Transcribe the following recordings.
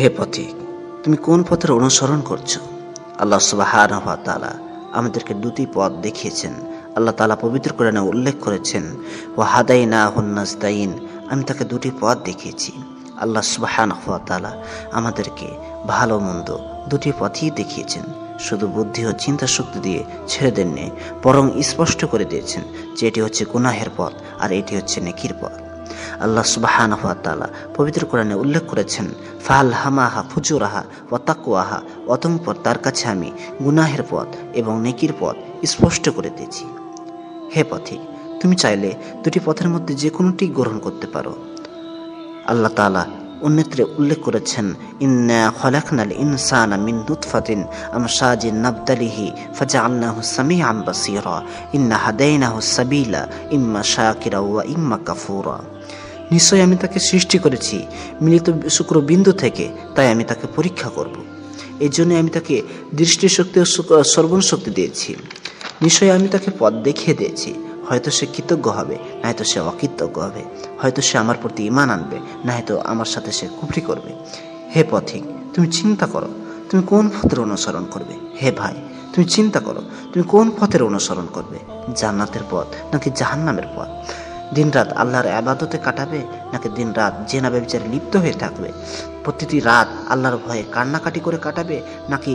হে পথিক, তুমি কোন পথের অনুসরণ করছো? আল্লাহ সুবহানাহু ওয়া তাআলা আমাদেরকে দুটি পথ দেখিয়েছেন। আল্লাহ তাআলা পবিত্র কোরআনে উল্লেখ করেছেন, ওয়া হাদাইনাহুন নাজদাইন, আমি তাকে দুটি পথ দেখিয়েছি। আল্লাহ সুবহানাহু ওয়া তাআলা আমাদেরকে ভালো মন্দ দুটি পথই দেখিয়েছেন। শুধু বুদ্ধি ও চিন্তা শক্তি দিয়ে ছেড়ে দেননি, বরং স্পষ্ট করে দিয়েছেন যে এটি হচ্ছে গুনাহের পথ আর এটি হচ্ছে নেকির পথ। আল্লাহ সুবহানাহু ওয়া তাআলা পবিত্র কোরআনে উল্লেখ করেছেন, ফাআলহামাহা ফুজুরাহা ওয়া তাকওয়াহা, অতঃপর তার কাছে আমি গুনাহের পথ এবং নেকির পথ স্পষ্ট করে দিয়েছি। হে পথিক, তুমি চাইলে দুটি পথের মধ্যে যে কোনোটি গ্রহণ করতে পারো। আল্লাহ তাআলা অন্যত্রে উল্লেখ করেছেন, ইন্না খলাকনাল ইনসানা মিন নুতফাতিন আমশাজিন নাবতালিহি ফাজআলনাহু সামিআন বাসীরা ইন্না হাদাইনাহু সাবিলা ইম্মা শাকিরা ওয়া ইম্মা কাফুরা। নিশ্চয়ই আমি তাকে সৃষ্টি করেছি মিলিত শুক্রবিন্দু থেকে, তাই আমি তাকে পরীক্ষা করব। এই জন্য আমি তাকে দৃষ্টিশক্তি ও শ্রবণ শক্তি দিয়েছি। নিশ্চয়ই আমি তাকে পথ দেখিয়ে দিয়েছি। হয়তো সে কৃতজ্ঞ হবে, নয়তো সে অকৃতজ্ঞ হবে। হয়তো সে আমার প্রতি ঈমান আনবে, নয়তো আমার সাথে সে কুফরি করবে। হে পথিক, তুমি চিন্তা করো তুমি কোন পথের অনুসরণ করবে। হে ভাই, তুমি চিন্তা করো তুমি কোন পথের অনুসরণ করবে, জান্নাতের পথ নাকি জাহান্নামের পথ? দিনরাত আল্লাহর ইবাদতে কাটাবে নাকি দিনরাত জেনা ব্যভিচারে লিপ্ত হয়ে থাকবে? প্রতিটি রাত আল্লাহর ভয়ে কান্নাকাটি করে কাটাবে নাকি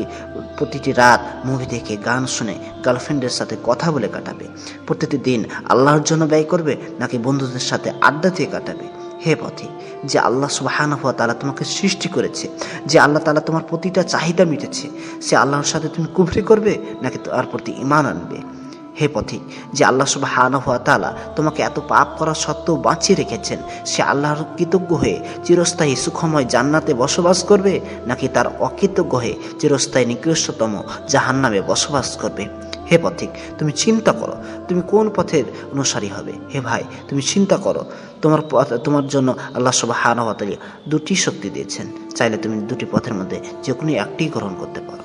প্রতিটি রাত মুভি দেখে গান শুনে গার্লফ্রেন্ডের সাথে কথা বলে কাটাবে? প্রতিটি দিন আল্লাহর জন্য ব্যয় করবে নাকি বন্ধুদের সাথে আড্ডা দিয়ে কাটাবে? হে পথিক, যে আল্লাহ সুবহানাহু ওয়া তাআলা তোমাকে সৃষ্টি করেছে, যে আল্লাহ তাআলা তোমার প্রতিটা চাহিদা মিটেছে, সে আল্লাহর সাথে তুমি কুফরি করবে নাকি তার প্রতি ঈমান আনবে? হে পথিক, যে আল্লাহ সুবহানাহু ওয়া তাআলা তোমাকে এত পাপ করা সত্ত্বেও বাঁচিয়ে রেখেছেন, সে আল্লাহর কৃতজ্ঞ হয়ে চিরস্থায়ী সুখময় জান্নাতে বসবাস করবে নাকি তার অকৃতজ্ঞ হয়ে চিরস্থায়ী নিকৃষ্টতম জাহান্নামে বসবাস করবে? হে পথিক, তুমি চিন্তা করো তুমি কোন পথের অনুসারী হবে। হে ভাই, তুমি চিন্তা করো তোমার জন্য আল্লাহ সুবহানাহু ওয়া তাআলা দুটি শক্তি দিয়েছেন। চাইলে তুমি দুটি পথের মধ্যে যে কোনো একটি গ্রহণ করতে পারো।